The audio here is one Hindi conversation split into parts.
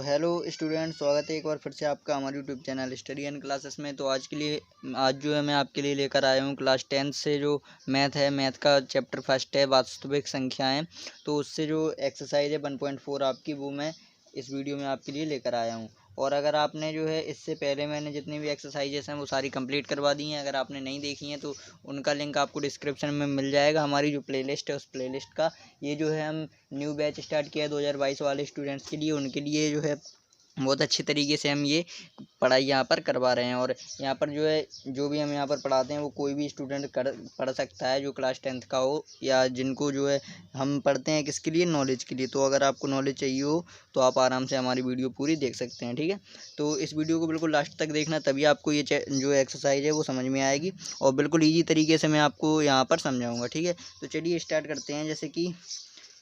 हेलो स्टूडेंट, स्वागत है एक बार फिर से आपका हमारे YouTube channel study and classes में। तो आज जो है मैं आपके लिए लेकर आया हूँ क्लास 10 से जो मैथ है, मैथ का चैप्टर फर्स्ट है वास्तविक संख्याएं। तो उससे जो एक्सरसाइज है 1.4 आपकी, वो मैं इस वीडियो में आपके लिए लेकर आया हूँ। और अगर आपने जो है इससे पहले मैंने जितनी भी एक्सरसाइजेस हैं वो सारी कंप्लीट करवा दी हैं। अगर आपने नहीं देखी हैं तो उनका लिंक आपको डिस्क्रिप्शन में मिल जाएगा। हमारी जो प्लेलिस्ट है उस प्लेलिस्ट का ये जो है हम न्यू बैच स्टार्ट किया है 2022 वाले स्टूडेंट्स के लिए, उनके लिए जो है बहुत अच्छी तरीके से हम ये पढ़ाई यहाँ पर करवा रहे हैं। और यहाँ पर जो है जो भी हम यहाँ पर पढ़ाते हैं वो कोई भी स्टूडेंट पढ़ सकता है जो क्लास 10th का हो, या जिनको जो है हम पढ़ते हैं किसके लिए, नॉलेज के लिए। तो अगर आपको नॉलेज चाहिए हो तो आप आराम से हमारी वीडियो पूरी देख सकते हैं, ठीक है। तो इस वीडियो को बिल्कुल लास्ट तक देखना, तभी आपको ये जो एक्सरसाइज है वो समझ में आएगी और बिल्कुल ईजी तरीके से मैं आपको यहाँ पर समझाऊँगा, ठीक है। तो चलिए स्टार्ट करते हैं। जैसे कि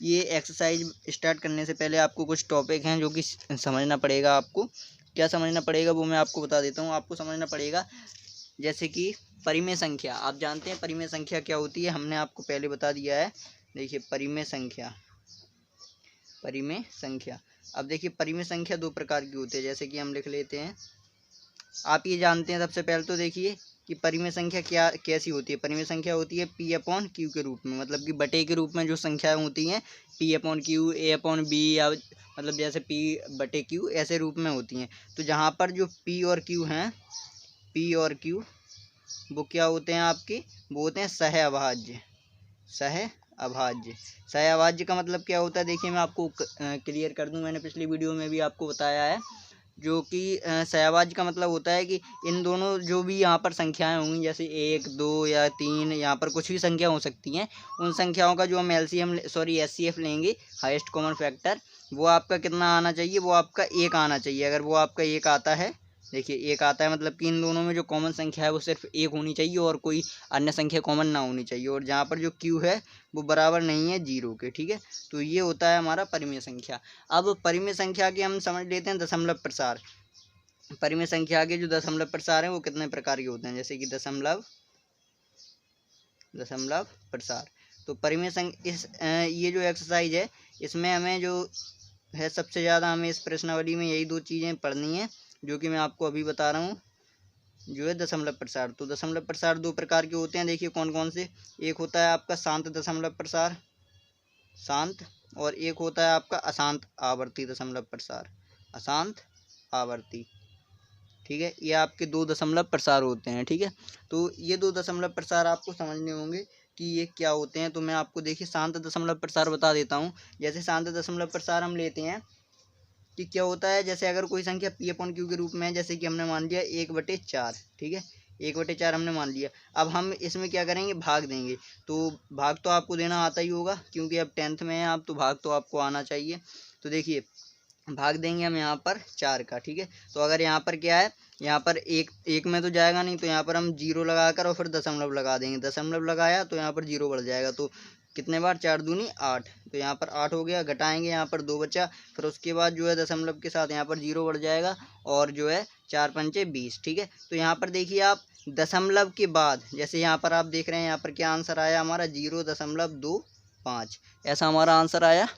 ये एक्सरसाइज स्टार्ट करने से पहले आपको कुछ टॉपिक हैं जो कि समझना पड़ेगा। आपको क्या समझना पड़ेगा वो मैं आपको बता देता हूँ। आपको समझना पड़ेगा जैसे कि परिमेय संख्या। आप जानते हैं परिमेय संख्या क्या होती है, हमने आपको पहले बता दिया है। देखिए परिमेय संख्या, परिमेय संख्या। अब देखिए परिमेय संख्या दो प्रकार की होती है, जैसे कि हम लिख लेते हैं। आप ये जानते हैं सबसे पहले तो देखिए कि परिमेय संख्या क्या कैसी होती है। परिमेय संख्या होती है P/Q के रूप में, मतलब कि बटे के रूप में जो संख्याएं होती हैं P/Q, A/B, या मतलब जैसे P/Q ऐसे रूप में होती हैं। तो जहाँ पर जो P और Q हैं, P और Q वो क्या होते हैं आपके, वो होते हैं सह अभाज्य। सह अभाज्य, सह अभाज्य का मतलब क्या होता है, देखिए मैं आपको क्लियर कर दूं। मैंने पिछली वीडियो में भी आपको बताया है जो कि सहअभाज्य का मतलब होता है कि इन दोनों जो भी यहाँ पर संख्याएं होंगी, जैसे 1, 2 या 3, यहाँ पर कुछ भी संख्या हो सकती हैं, उन संख्याओं का जो हम HCF लेंगे, हाईएस्ट कॉमन फैक्टर, वो आपका कितना आना चाहिए, वो आपका 1 आना चाहिए। अगर वो आपका 1 आता है, देखिए 1 आता है मतलब कि इन दोनों में जो कॉमन संख्या है वो सिर्फ 1 होनी चाहिए और कोई अन्य संख्या कॉमन ना होनी चाहिए। और जहाँ पर जो Q है वो बराबर नहीं है 0 के, ठीक है। तो ये होता है हमारा परिमेय संख्या। अब परिमेय संख्या के हम समझ लेते हैं दशमलव प्रसार। परिमेय संख्या के जो दशमलव प्रसार हैं वो कितने प्रकार के होते हैं, जैसे कि दशमलव प्रसार। तो परिमेय ये जो एक्सरसाइज है इसमें हमें जो है सबसे ज़्यादा हमें इस प्रश्नावली में यही दो चीज़ें पढ़नी है जो कि मैं आपको अभी बता रहा हूँ, जो है दशमलव प्रसार। तो दशमलव प्रसार दो प्रकार के होते हैं, देखिए कौन कौन से। एक होता है आपका शांत दशमलव प्रसार, शांत, और एक होता है आपका अशांत आवर्ती दशमलव प्रसार, अशांत आवर्ती, ठीक है। ये आपके दो दशमलव प्रसार होते हैं, ठीक है। तो ये दो दशमलव प्रसार आपको समझने होंगे कि ये क्या होते हैं। तो मैं आपको देखिए शांत दशमलव प्रसार बता देता हूँ। जैसे शांत दशमलव प्रसार हम लेते हैं कि क्या होता है, जैसे अगर कोई संख्या P/Q के रूप में है, जैसे कि हमने मान लिया 1/4, ठीक है, 1/4 हमने मान लिया। अब हम इसमें क्या करेंगे, भाग देंगे। तो भाग तो आपको देना आता ही होगा क्योंकि अब 10th में है आप, तो भाग तो आपको आना चाहिए। तो देखिए भाग देंगे हम यहाँ पर 4 का, ठीक है। तो अगर यहाँ पर क्या है, यहाँ पर एक में तो जाएगा नहीं, तो यहाँ पर हम 0 लगा कर और फिर दशमलव लगा देंगे। दशमलव लगाया तो यहाँ पर 0 बढ़ जाएगा। तो कितने बार, 4 दूनी 8, तो यहाँ पर 8 हो गया। घटाएंगे, यहाँ पर 2 बचा, फिर उसके बाद जो है दशमलव के साथ यहाँ पर 0 बढ़ जाएगा और जो है 4 पंचे 20, ठीक है। तो यहाँ पर देखिए आप दशमलव के बाद, जैसे यहाँ पर आप देख रहे हैं यहाँ पर क्या आंसर आया हमारा, 0.25, ऐसा हमारा आंसर आया।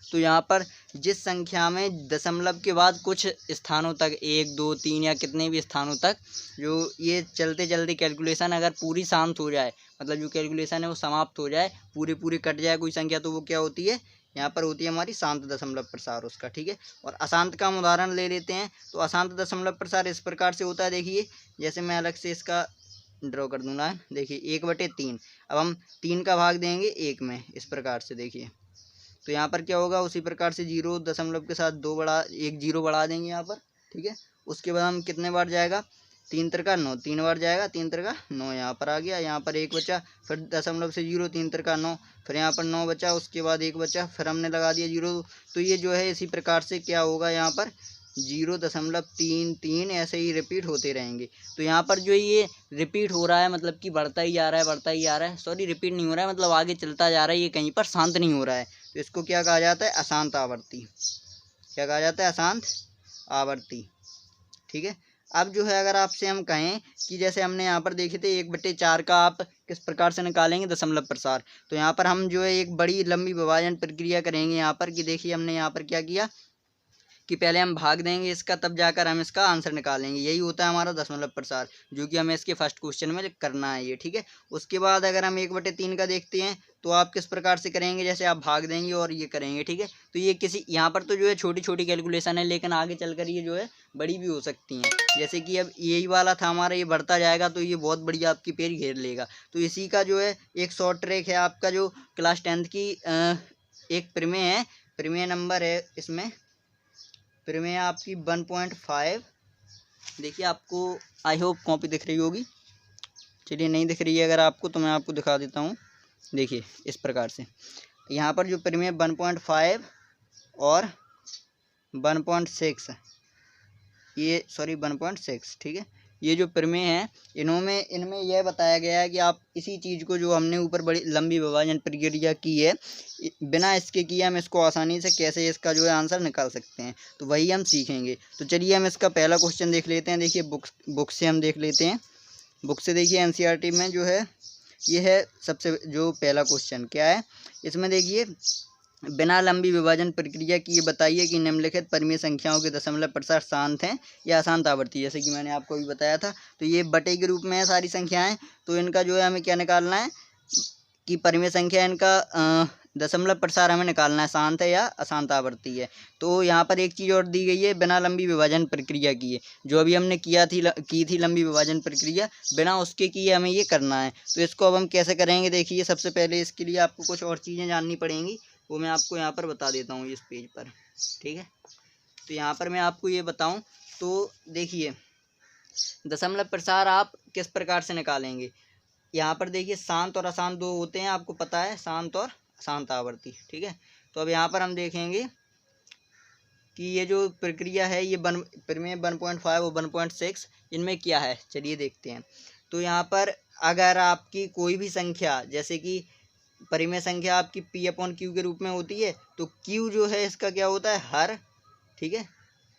तो यहाँ पर जिस संख्या में दशमलव के बाद कुछ स्थानों तक 1, 2, 3 या कितने भी स्थानों तक जो ये चलते चलते कैलकुलेशन अगर पूरी शांत हो जाए, मतलब जो कैलकुलेशन है वो समाप्त हो जाए, पूरी कट जाए कोई संख्या, तो वो क्या होती है, यहाँ पर होती है हमारी शांत दशमलव प्रसार उसका, ठीक है। और अशांत का हम उदाहरण ले लेते हैं। तो अशांत दशमलव प्रसार इस प्रकार से होता है, देखिए जैसे मैं अलग से इसका ड्रॉ कर दूंगा। देखिए 1/3, अब हम 3 का भाग देंगे 1 में, इस प्रकार से देखिए। तो यहाँ पर क्या होगा, उसी प्रकार से 0 दशमलव के साथ 2 बढ़ा, 1 0 बढ़ा देंगे यहाँ पर, ठीक है। उसके बाद हम कितने बार जाएगा, 3 त्रिका 9, 3 बार जाएगा, 3 त्रिका 9 यहाँ पर आ गया। यहाँ पर 1 बचा, फिर दशमलव से 0, 3 त्रिका 9, फिर यहाँ पर 9 बचा, उसके बाद 1 बचा, फिर हमने लगा दिया 0। तो ये जो है इसी प्रकार से क्या होगा, यहाँ पर 0.33 ऐसे ही रिपीट होते रहेंगे। तो यहाँ पर जो ये रिपीट हो रहा है मतलब कि बढ़ता ही जा रहा है, सॉरी रिपीट नहीं हो रहा है, मतलब आगे चलता जा रहा है, ये कहीं पर शांत नहीं हो रहा है। तो इसको क्या कहा जाता है, अशांत आवर्ती। क्या कहा जाता है, अशांत आवर्ती, ठीक है। अब जो है अगर आपसे हम कहें कि जैसे हमने यहाँ पर देखे थे 1/4 का आप किस प्रकार से निकालेंगे दशमलव प्रसार, तो यहाँ पर हम जो है एक बड़ी लंबी विभाजन प्रक्रिया करेंगे यहाँ पर कि देखिए हमने यहाँ पर क्या किया, कि पहले हम भाग देंगे इसका, तब जाकर हम इसका आंसर निकालेंगे। यही होता है हमारा दशमलव प्रसार, जो कि हमें इसके फर्स्ट क्वेश्चन में करना है ये, ठीक है। उसके बाद अगर हम 1/3 का देखते हैं तो आप किस प्रकार से करेंगे, जैसे आप भाग देंगे और ये करेंगे, ठीक है। तो ये किसी यहाँ पर तो जो है छोटी छोटी कैलकुलेशन है, लेकिन आगे चलकर ये जो है बड़ी भी हो सकती हैं। जैसे कि अब यही वाला था हमारा, ये बढ़ता जाएगा तो ये बहुत बढ़िया आपकी पेज घेर लेगा। तो इसी का जो है एक शॉर्ट ट्रैक है आपका, जो क्लास 10th की एक प्रमेय है, प्रमेय नंबर है इसमें, प्रमेय आपकी 1.5। देखिए आपको आई होप कॉपी दिख रही होगी, चलिए नहीं दिख रही है अगर आपको तो मैं आपको दिखा देता हूँ। देखिए इस प्रकार से यहाँ पर जो प्रमेय 1.5 और 1.6, ये सॉरी 1.6, ठीक है, ये जो प्रमेय है इनमें यह बताया गया है कि आप इसी चीज़ को, जो हमने ऊपर बड़ी लंबी विभाजन प्रक्रिया की है, बिना इसके किए हम इसको आसानी से कैसे इसका जो है आंसर निकाल सकते हैं, तो वही हम सीखेंगे। तो चलिए हम इसका पहला क्वेश्चन देख लेते हैं। देखिए बुक से हम देख लेते हैं। बुक से देखिए एनसीईआरटी में जो है ये है सबसे जो पहला क्वेश्चन क्या है इसमें, देखिए बिना लंबी विभाजन प्रक्रिया की ये बताइए कि निम्नलिखित परिमेय संख्याओं के दशमलव प्रसार शांत हैं या अशांत आवर्ती। जैसे कि मैंने आपको अभी बताया था, तो ये बटे के रूप में है सारी संख्याएं, तो इनका जो है हमें क्या निकालना है कि परिमेय संख्या इनका दशमलव प्रसार हमें निकालना है, शांत है या अशांत आवर्ती है। तो यहाँ पर एक चीज़ और दी गई है, बिना लंबी विभाजन प्रक्रिया की है, जो अभी हमने की थी लंबी विभाजन प्रक्रिया, बिना उसके किए हमें ये करना है। तो इसको अब हम कैसे करेंगे, देखिए सबसे पहले इसके लिए आपको कुछ और चीज़ें जाननी पड़ेंगी, वो मैं आपको यहाँ पर बता देता हूँ इस पेज पर, ठीक है। तो यहाँ पर मैं आपको ये बताऊँ तो देखिए दशमलव प्रसार आप किस प्रकार से निकालेंगे। यहाँ पर देखिए शांत और अशांत दो होते हैं, आपको पता है, शांत और अशांत आवर्ती, ठीक है। तो अब यहाँ पर हम देखेंगे कि ये जो प्रक्रिया है ये प्रमेय 1.5 और 1.6 इनमें क्या है, चलिए देखते हैं। तो यहाँ पर अगर आपकी कोई भी संख्या, जैसे कि परिमेय संख्या आपकी P/Q के रूप में होती है, तो Q जो है इसका क्या होता है, हर, ठीक है,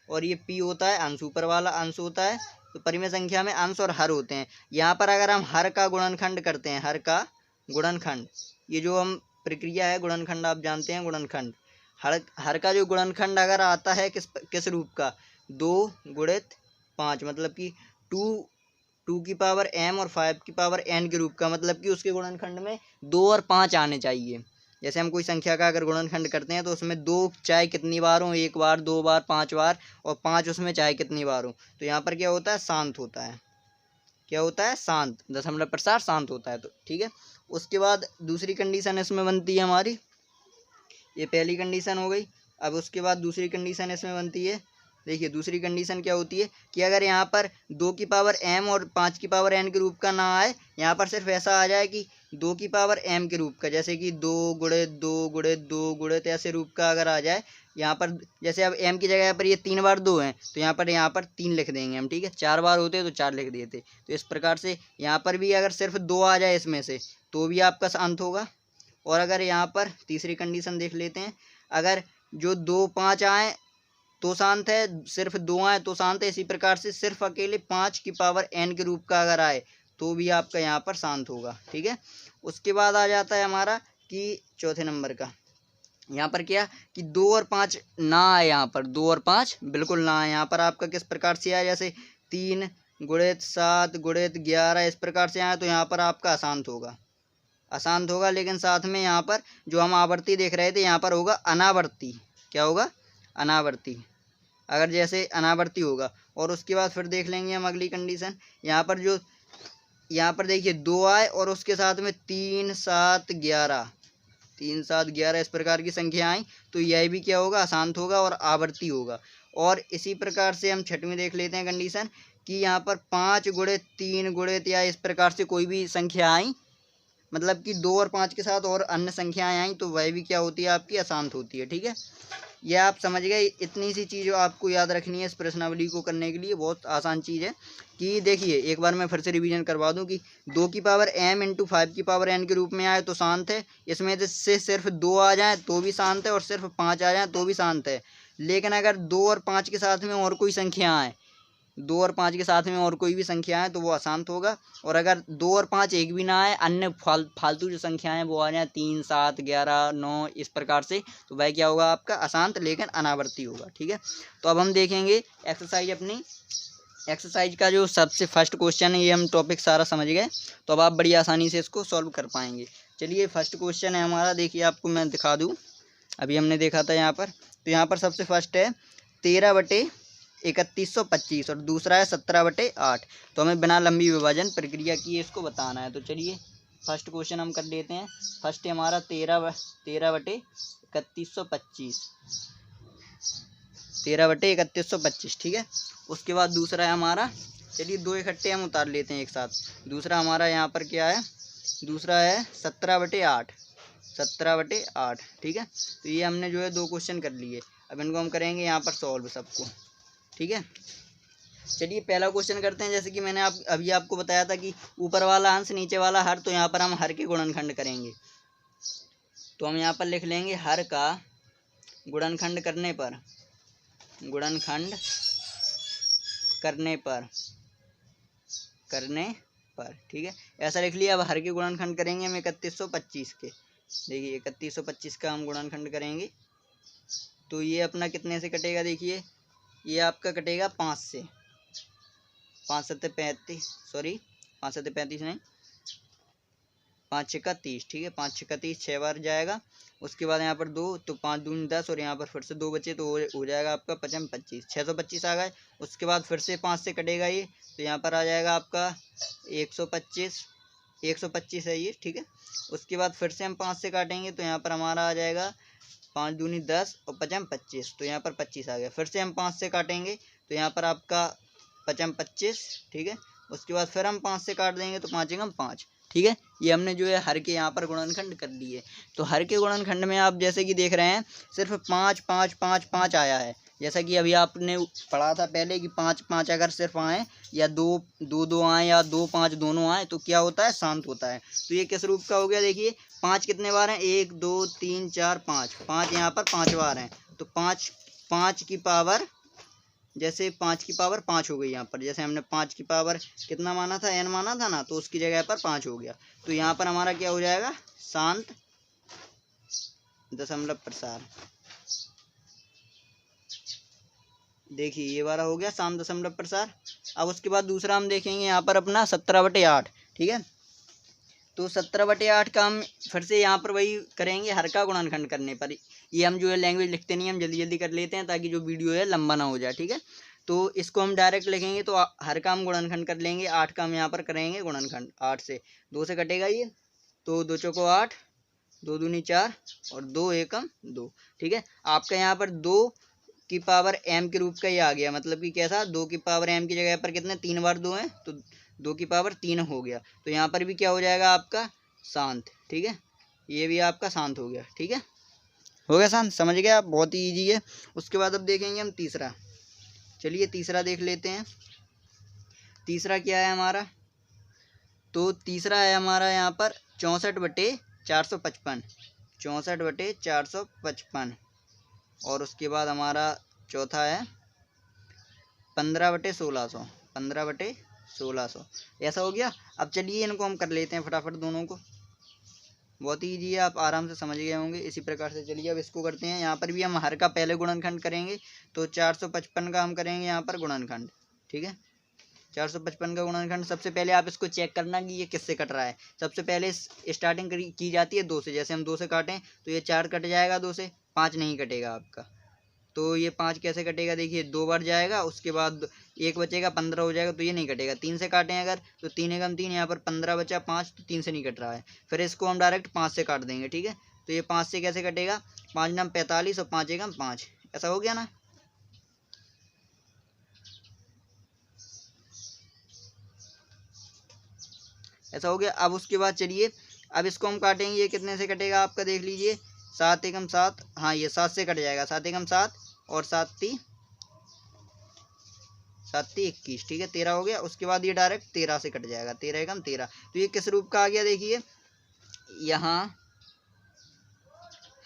और ये P होता है अंश, ऊपर वाला अंश होता है। तो परिमेय संख्या में अंश और हर होते हैं। यहाँ पर अगर हम हर का गुणनखंड करते हैं, हर का गुणनखंड, ये जो हम प्रक्रिया है गुणनखंड, आप जानते हैं गुणनखंड, हर का जो गुणनखंड अगर आता है किस रूप का, 2 गुणित 5, मतलब कि 2 की पावर m और 5 की पावर n के रूप का, मतलब कि उसके गुणनखंड में 2 और 5 आने चाहिए। जैसे हम कोई संख्या का अगर गुणनखंड करते हैं तो उसमें 2 चाहे कितनी बार हो, 1 बार, 2 बार, 5 बार, और 5 उसमें चाहे कितनी बार हो, तो यहाँ पर क्या होता है, शांत होता है। क्या होता है, शांत, दशमलव प्रसार शांत होता है। तो ठीक है, उसके बाद दूसरी कंडीशन इसमें बनती है हमारी, ये पहली कंडीशन हो गई। अब उसके बाद दूसरी कंडीशन इसमें बनती है, देखिए दूसरी कंडीशन क्या होती है कि अगर यहाँ पर 2 की पावर m और 5 की पावर n के रूप का ना आए, यहाँ पर सिर्फ ऐसा आ जाए कि 2 की पावर m के रूप का, जैसे कि 2 गुणित 2 गुणित 2 गुणित ऐसे रूप का अगर आ जाए यहाँ पर, जैसे अब m की जगह पर ये 3 बार 2 हैं तो यहाँ पर 3 लिख देंगे हम, ठीक है। 4 बार होते तो 4 लिख देते। तो इस प्रकार से यहाँ पर भी अगर सिर्फ 2 आ जाए इसमें से तो भी आपका शांत होगा। और अगर यहाँ पर तीसरी कंडीशन देख लेते हैं, अगर जो 2 5 आए तो शांत है, सिर्फ 2 आए तो शांत है। इसी प्रकार से सिर्फ अकेले 5 की पावर n के रूप का अगर आए तो भी आपका यहाँ पर शांत होगा, ठीक है। उसके बाद आ जाता है हमारा कि चौथे नंबर का, यहाँ पर क्या कि 2 और 5 ना आए, यहाँ पर 2 और 5 बिल्कुल ना आए। यहाँ पर आपका किस प्रकार से आए, जैसे 3 गुणित 7 गुणित 11 इस प्रकार से आए, तो यहाँ पर आपका अशांत होगा, अशांत होगा। लेकिन साथ में यहाँ पर जो हम आवर्ती देख रहे थे, यहाँ पर होगा अनावर्ती। क्या होगा, अनावर्ती, अगर जैसे अनावर्ती होगा। और उसके बाद फिर देख लेंगे हम अगली कंडीशन, यहाँ पर देखिए 2 आए और उसके साथ में 3 7 11 इस प्रकार की संख्या आई, तो यह भी क्या होगा, अशांत होगा और आवर्ती होगा। और इसी प्रकार से हम छठवीं देख लेते हैं कंडीशन कि यहाँ पर 5 गुणित 3 गुणित या इस प्रकार से कोई भी संख्या आई, मतलब कि 2 और 5 के साथ और अन्य संख्याएं आई, तो वह भी क्या होती है, आपकी अशांत होती है, ठीक है। यह आप समझ गए। इतनी सी चीज़ आपको याद रखनी है इस प्रश्नावली को करने के लिए, बहुत आसान चीज़ है। कि देखिए एक बार मैं फिर से रिवीजन करवा दूं कि 2 की पावर m इंटू 5 की पावर n के रूप में आए तो शांत है, इसमें से सिर्फ 2 आ जाए तो भी शांत है, और सिर्फ 5 आ जाए तो भी शांत है। लेकिन अगर 2 और 5 के साथ में और कोई संख्या आए 2 और 5 के साथ में और कोई भी संख्या है तो वो अशांत होगा। और अगर 2 और 5 एक भी ना आए, अन्य फालतू जो संख्याएं वो आ जाए 3, 7, 11, 9 इस प्रकार से, तो वह क्या होगा आपका अशांत लेकिन अनावर्ती होगा। ठीक है, तो अब हम देखेंगे एक्सरसाइज अपनी। एक्सरसाइज का जो सबसे फर्स्ट क्वेश्चन है, ये हम टॉपिक सारा समझ गए, तो अब आप बड़ी आसानी से इसको सॉल्व कर पाएंगे। चलिए फर्स्ट क्वेश्चन है हमारा, देखिए आपको मैं दिखा दूँ, अभी हमने देखा था यहाँ पर। तो यहाँ पर सबसे फर्स्ट है 13/3125 और दूसरा है 17/8। तो हमें बिना लंबी विभाजन प्रक्रिया किए इसको बताना है। तो चलिए फर्स्ट क्वेश्चन हम कर लेते हैं। फर्स्ट है हमारा 13/3125, 13/3125। ठीक है, उसके बाद दूसरा है हमारा, चलिए दो इकट्ठे हम उतार लेते हैं एक साथ। दूसरा हमारा यहाँ पर क्या है, दूसरा है 17/8, 17/8। ठीक है, तो ये हमने जो है दो क्वेश्चन कर लिए। अब इनको हम करेंगे यहाँ पर सॉल्व सबको। ठीक है, चलिए पहला क्वेश्चन करते हैं। जैसे कि मैंने अभी आपको बताया था कि ऊपर वाला अंश नीचे वाला हर, तो यहाँ पर हम हर के गुणनखंड करेंगे। तो हम यहाँ पर लिख लेंगे हर का गुणनखंड करने पर, गुणनखंड करने पर ठीक है, ऐसा लिख लिया। अब हर के गुणनखंड करेंगे हम 3125 के। देखिए 3125 का हम गुणनखंड करेंगे तो ये अपना कितने से कटेगा, देखिए ये आपका कटेगा 5 से, 5 7 35, सॉरी 5 7 35 नहीं, 5 6 30। ठीक है, 5 6 30, 6 बार जाएगा। उसके बाद यहाँ पर 2, तो 5 दूनी 10 और यहाँ पर फिर से 2 बचे, तो हो जाएगा आपका 5 25, 625 आ गए। उसके बाद फिर से 5 से कटेगा ये, तो यहाँ पर आ जाएगा आपका 125, 125 है ये। ठीक है, उसके बाद फिर से हम 5 से काटेंगे तो यहाँ पर हमारा आ जाएगा 5 दूनी 10 और 5 25, तो यहाँ पर 25 आ गया। फिर से हम 5 से काटेंगे तो यहाँ पर आपका 5 25। ठीक है, उसके बाद फिर हम 5 से काट देंगे तो 5 एकम 5। ठीक है, ये हमने जो है हर के यहाँ पर गुणनखंड कर लिए। तो हर के गुणनखंड में आप जैसे कि देख रहे हैं सिर्फ 5 5 5 5 आया है। जैसा कि अभी आपने पढ़ा था पहले कि 5 5 अगर सिर्फ आए या 2 2 2 आए या 2 5 दोनों आए तो क्या होता है, शांत होता है। तो ये किस रूप का हो गया, देखिए 5 कितने बार हैं, 1 2 3 4 5, 5 यहाँ पर 5 बार हैं। तो 5 5 की पावर, जैसे 5 की पावर 5 हो गई यहाँ पर। जैसे हमने 5 की पावर कितना माना था, n माना था ना, तो उसकी जगह पर 5 हो गया। तो यहाँ पर हमारा क्या हो जाएगा, शांत दशमलव प्रसार। देखिए ये वाला हो गया शांत दशमलव प्रसार। अब उसके बाद दूसरा हम देखेंगे यहाँ पर अपना 17/8। ठीक है, तो 17/8 का हम फिर से यहाँ पर वही करेंगे हर का गुणनखंड करने पर। ये हम जो है लैंग्वेज लिखते नहीं, हम जल्दी जल्दी कर लेते हैं ताकि जो वीडियो है लंबा ना हो जाए। ठीक है, तो इसको हम डायरेक्ट लिखेंगे तो हर का हम गुणनखंड कर लेंगे। 8 का हम यहाँ पर करेंगे गुणनखंड, 8 से 2 से कटेगा ये, तो 2 चौको 8, 2 दूनी 4 और 2 एकम 2। ठीक है, आपका यहाँ पर 2 की पावर m के रूप का ही आ गया, मतलब कि कैसा, 2 की पावर m की जगह पर कितने 3 बार 2 हैं, तो 2 की पावर 3 हो गया। तो यहाँ पर भी क्या हो जाएगा आपका शांत। ठीक है, ये भी आपका शांत हो गया। ठीक है, हो गया शांत, समझ गए आप, बहुत ही ईजी है। उसके बाद अब देखेंगे हम तीसरा। चलिए तीसरा देख लेते हैं। तीसरा क्या है हमारा, तो तीसरा है हमारा यहाँ पर 64/455, 64/455। और उसके बाद हमारा चौथा है 15/1600, 15/1600। ऐसा हो गया। अब चलिए इनको हम कर लेते हैं फटाफट दोनों को, बहुत ही ईजी है, आप आराम से समझ गए होंगे। इसी प्रकार से चलिए अब इसको करते हैं। यहाँ पर भी हम हर का पहले गुणनखंड करेंगे, तो 455 का हम करेंगे यहाँ पर गुणनखंड। ठीक है, 455 का गुणनखंड। सबसे पहले आप इसको चेक करना कि ये किससे कट रहा है। सबसे पहले स्टार्टिंग की जाती है 2 से। जैसे हम 2 से काटें तो ये 4 कट जाएगा, 2 से 5 नहीं कटेगा आपका। तो ये 5 कैसे कटेगा, देखिए 2 बार जाएगा, उसके बाद 1 बचेगा, 15 हो जाएगा, तो ये नहीं कटेगा। 3 से काटें अगर तो 3 एकम 3, यहाँ पर 15 बचा, 5 तो 3 से नहीं कट रहा है। फिर इसको हम डायरेक्ट 5 से काट देंगे। ठीक है, तो ये 5 से कैसे कटेगा, 5 नम 45 और 5 एकम 5। ऐसा हो गया ना। ऐसा हो गया। अब उसके बाद चलिए अब इसको हम काटेंगे, ये कितने से कटेगा आपका, देख लीजिए 7 एकम 7, हाँ ये 7 से कट जाएगा, 7 एकम 7 और 7 ती 21। ठीक है, 13 हो गया। उसके बाद ये डायरेक्ट 13 से कट जाएगा, 13 एकम 13। तो ये किस रूप का आ गया, देखिए यहाँ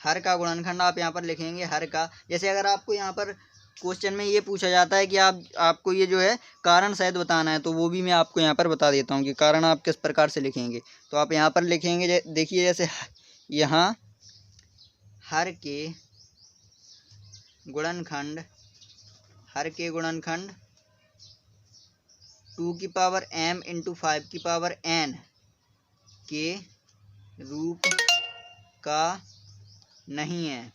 हर का गुणनखंड आप यहाँ पर लिखेंगे हर का। जैसे अगर आपको यहाँ पर क्वेश्चन में ये पूछा जाता है कि आपको ये जो है कारण सहित बताना है, तो वो भी मैं आपको यहाँ पर बता देता हूँ कि कारण आप किस प्रकार से लिखेंगे। तो आप यहाँ पर लिखेंगे, देखिए जैसे यहाँ हर के गुणनखंड 2 की पावर m इंटू 5 की पावर n के रूप का नहीं है,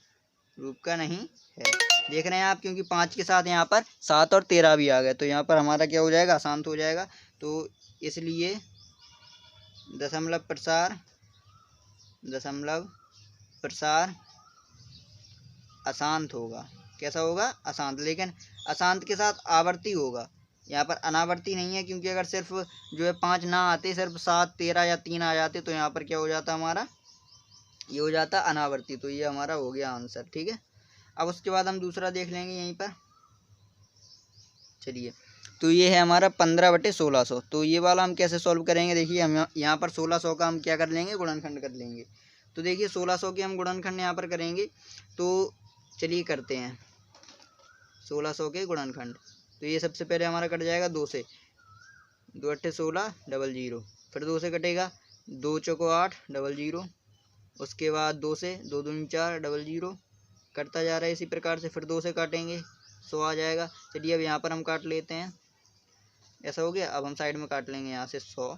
देख रहे हैं आप, क्योंकि 5 के साथ यहाँ पर 7 और 13 भी आ गए, तो यहाँ पर हमारा क्या हो जाएगा, अशांत हो जाएगा। तो इसलिए दशमलव प्रसार अशांत होगा। कैसा होगा, अशांत, लेकिन अशांत के साथ आवर्ती होगा, यहाँ पर अनावर्ती नहीं है, क्योंकि अगर सिर्फ जो है 5 ना आते, सिर्फ 7, 13 या 3 आ जाते, तो यहाँ पर क्या हो जाता हमारा, ये हो जाता अनावर्ती। तो ये हमारा हो गया आंसर, ठीक है। अब उसके बाद हम दूसरा देख लेंगे यहीं पर। चलिए, तो ये है हमारा 15/1600। तो ये वाला हम कैसे सॉल्व करेंगे, देखिए हम यहाँ पर 1600 का हम क्या कर लेंगे, गुणनखंड कर लेंगे। तो देखिए 1600 के हम गुणनखंड यहाँ पर करेंगे, तो चलिए करते हैं 1600 के गुणनखंड। तो ये सबसे पहले हमारा कट जाएगा 2 से, 2 8 16 00, फिर 2 से कटेगा 2 चौको 8 00, उसके बाद 2 से 2 दूनी 4 00, कटता जा रहा है इसी प्रकार से। फिर 2 से काटेंगे 100 आ जाएगा। चलिए अब यहाँ पर हम काट लेते हैं, ऐसा हो गया। अब हम साइड में काट लेंगे यहाँ से 100,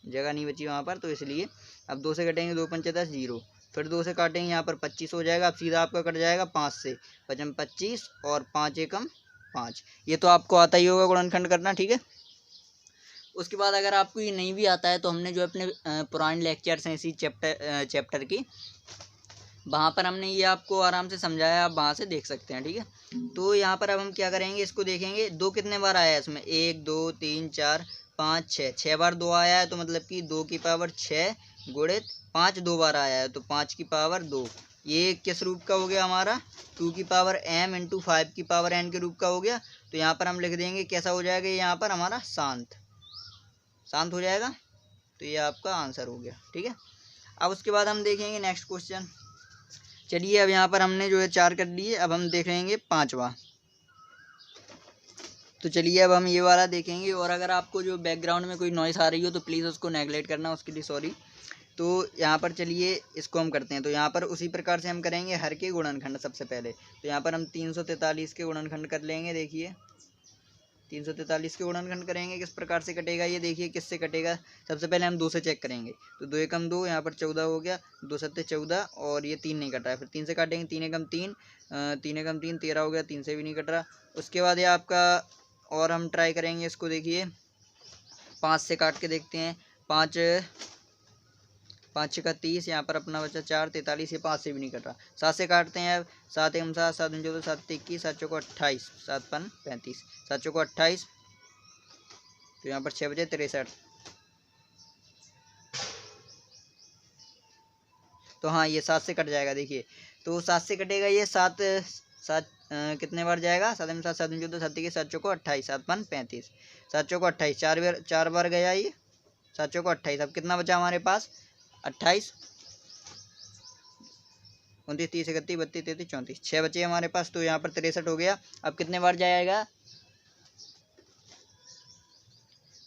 जगह नहीं बची वहाँ पर, तो इसलिए अब 2 से कटेंगे 2 पंचे 10 0, फिर 2 से काटेंगे यहाँ पर 25 हो जाएगा। अब सीधा आपका कट जाएगा 5 से, 5 25 और 5 एकम 5। ये तो आपको आता ही होगा गुणनखंड करना, ठीक है। उसके बाद अगर आपको ये नहीं भी आता है, तो हमने जो अपने पुराने लेक्चर्स हैं इसी चैप्टर की, वहाँ पर हमने ये आपको आराम से समझाया, आप वहाँ से देख सकते हैं, ठीक है। तो यहाँ पर अब हम क्या करेंगे, इसको देखेंगे 2 कितने बार आया है इसमें, 1 2 3 4 5 6 बार 2 आया है, तो मतलब कि 2 की पावर 6 गुणित 5 2 बार आया है, तो 5 की पावर 2। ये किस रूप का हो गया हमारा, 2 की पावर m इंटू 5 की पावर n के रूप का हो गया। तो यहाँ पर हम लिख देंगे कैसा हो जाएगा, यहाँ पर हमारा शांत हो जाएगा। तो ये आपका आंसर हो गया, ठीक है। अब उसके बाद हम देखेंगे नेक्स्ट क्वेश्चन। चलिए अब यहाँ पर हमने जो है 4 कर लिए, अब हम देखेंगे 5वां। तो चलिए अब हम ये वाला देखेंगे, और अगर आपको जो बैकग्राउंड में कोई नॉइस आ रही हो तो प्लीज़ उसको नेगलेक्ट करना, उसके लिए सॉरी। तो यहाँ पर चलिए इसको हम करते हैं। तो यहाँ पर उसी प्रकार से हम करेंगे हर के गुणनखंड सबसे पहले। तो यहाँ पर हम 343 के गुणनखंड कर लेंगे। देखिए 343 के गुणनखंड करेंगे, किस प्रकार से कटेगा ये देखिए, किससे कटेगा। सबसे पहले हम 2 से चेक करेंगे, तो 2 एकम 2, यहाँ पर 14 हो गया, 2 सत्ते 14, और ये 3 नहीं कट रहा है। फिर 3 से काटेंगे, 3 एकम 3, 3 एकम 3 13 हो गया, 3 से भी नहीं कट रहा। उसके बाद ये आपका, और हम ट्राई करेंगे इसको, देखिए 5 से काट के देखते हैं। 5 का 30, यहाँ पर अपना बचा 4 43, ये 5 से भी नहीं कट रहा। 7 से काटते हैं अब, 7 एकम 7, 7 दूनी 14, 7 21, 7 चौको 28, 7 पन 35, 7 चौको 28, तो यहाँ पर 6 बजे 63। तो हाँ ये 7 से कट जाएगा, देखिए तो 7 से कटेगा ये। 7 कितने बार जाएगा, 7 में 7, 7 दूनी 14, 7 21, 7 चौको 28, 7 पन 35, 7 चौको 28, 4 बार गया ये, 7 चौको 28। अब कितना बचा हमारे पास, 28, 29, 30, 31, 32, 33, 34, 6 बचे हमारे पास। तो यहाँ पर 63 हो गया। अब कितने बार जाएगा,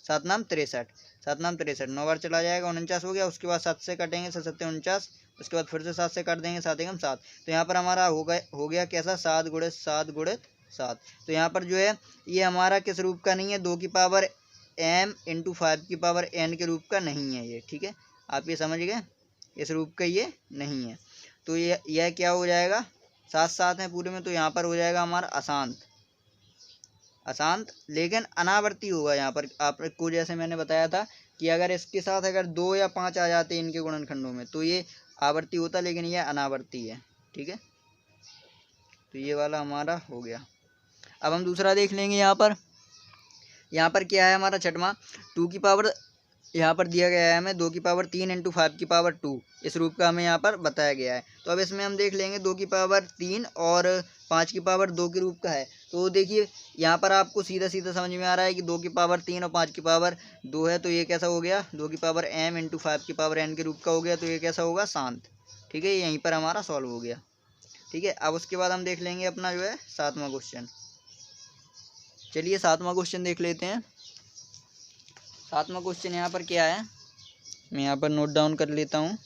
7 नाम 63, 7 नाम 63, 9 बार चला जाएगा, 49 हो गया। उसके बाद 7 से काटेंगे, 7 7 49, उसके बाद फिर से 7 से काट देंगे, 7 एकम 7। तो यहाँ पर हमारा हो गया कैसा, 7 गुणित 7 गुणित 7। तो यहाँ पर जो है ये हमारा किस रूप का नहीं है, 2 की पावर m इंटू 5 की पावर n के रूप का नहीं है ये, ठीक है। आप ये समझ गए, इस रूप का ये नहीं है। तो यह क्या हो जाएगा, 7 7 है पूरे में, तो यहाँ पर हो जाएगा हमारा अशांत, लेकिन अनावर्ती होगा। यहाँ पर आपको जैसे मैंने बताया था कि अगर इसके साथ अगर 2 या 5 आ जाते हैं इनके गुणनखंडों में, तो ये आवर्ती होता, लेकिन ये अनावर्ती है, ठीक है। तो ये वाला हमारा हो गया। अब हम दूसरा देख लेंगे। यहाँ पर क्या है हमारा 6वां, 2 की पावर, यहाँ पर दिया गया है हमें 2 की पावर 3 इंटू 5 की पावर 2, इस रूप का हमें यहाँ पर बताया गया है। तो अब इसमें हम देख लेंगे 2 की पावर 3 और 5 की पावर 2 के रूप का है। तो देखिए यहाँ पर आपको सीधा सीधा समझ में आ रहा है कि 2 की पावर 3 और 5 की पावर 2 है, तो ये कैसा हो गया, 2 की पावर m इंटू 5 की पावर n के रूप का हो गया। तो ये कैसा होगा, शांत, ठीक है। यहीं पर हमारा सॉल्व हो गया। ठीक है। अब उसके बाद हम देख लेंगे अपना जो है 7वां क्वेश्चन। चलिए 7वां क्वेश्चन देख लेते हैं। 7वां क्वेश्चन यहाँ पर क्या है, मैं यहाँ पर नोट डाउन कर लेता हूँ।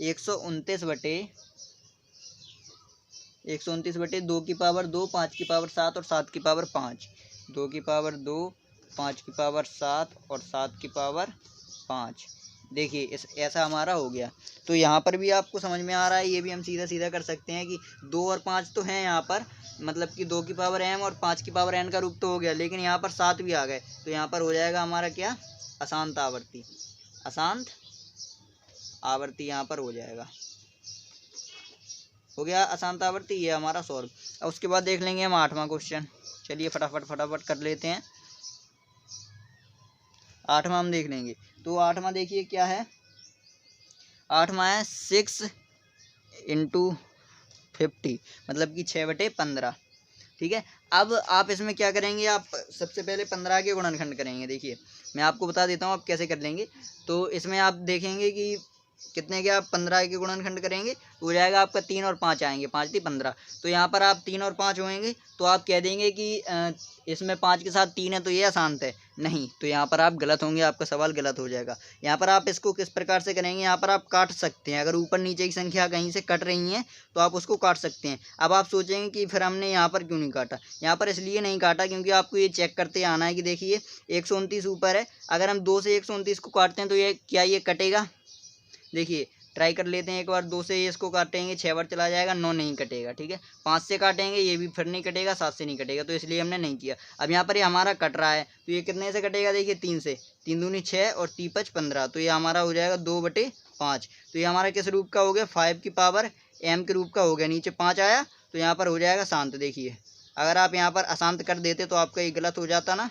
129 बटे 2 की पावर 2, 5 की पावर 7 और 7 की पावर 5। 2 की पावर 2, 5 की पावर 7 और 7 की पावर 5। देखिए इस ऐसा हमारा हो गया। तो यहाँ पर भी आपको समझ में आ रहा है, ये भी हम सीधा सीधा कर सकते हैं कि 2 और 5 तो हैं यहाँ पर, मतलब कि 2 की पावर m और 5 की पावर n का रूप तो हो गया, लेकिन यहाँ पर 7 भी आ गए। तो यहाँ पर हो जाएगा हमारा क्या, अशांत आवर्ती। अशांत आवर्ती यहाँ पर हो जाएगा, हो गया अशांत आवर्ती, ये हमारा सॉल्व। अब उसके बाद देख लेंगे हम 8वां क्वेश्चन। चलिए फटाफट कर लेते हैं। 8वां हम देख लेंगे। तो 8वां देखिए क्या है, 8वां है 6 × 50, मतलब कि 6/15। ठीक है। अब आप इसमें क्या करेंगे, आप सबसे पहले 15 के गुणनखंड करेंगे। देखिए मैं आपको बता देता हूँ आप कैसे कर लेंगे। तो इसमें आप देखेंगे कि कितने के आप 15 के गुणनखंड करेंगे, हो जाएगा आपका 3 और 5 आएंगे, 5 × 15। तो यहाँ पर आप 3 और 5 होंगे, तो आप कह देंगे कि इसमें 5 के साथ 3 है तो ये अशांत है, नहीं, तो यहाँ पर आप गलत होंगे, आपका सवाल गलत हो जाएगा। यहाँ पर आप इसको किस प्रकार से करेंगे, यहाँ पर आप काट सकते हैं। अगर ऊपर नीचे की संख्या कहीं से कट रही हैं तो आप उसको काट सकते हैं। अब आप सोचेंगे कि फिर हमने यहाँ पर क्यों नहीं काटा, यहाँ पर इसलिए नहीं काटा क्योंकि आपको ये चेक करते आना है कि देखिए 129 ऊपर है, अगर हम 2 से 129 को काटते हैं तो ये क्या ये कटेगा। देखिए ट्राई कर लेते हैं एक बार। 2 से इसको काटेंगे 6 बार चला जाएगा, 9 नहीं कटेगा। ठीक है। 5 से काटेंगे ये भी फिर नहीं कटेगा, 7 से नहीं कटेगा, तो इसलिए हमने नहीं किया। अब यहाँ पर ये हमारा कट रहा है, तो ये कितने से कटेगा, देखिए 3 से। 3 दूनी 6 और 3 5 15, तो ये हमारा हो जाएगा 2/5। तो ये हमारा किस रूप का हो गया, 5 की पावर m के रूप का हो गया। नीचे 5 आया तो यहाँ पर हो जाएगा शांत। देखिए अगर आप यहाँ पर अशांत कर देते तो आपका ये गलत हो जाता ना,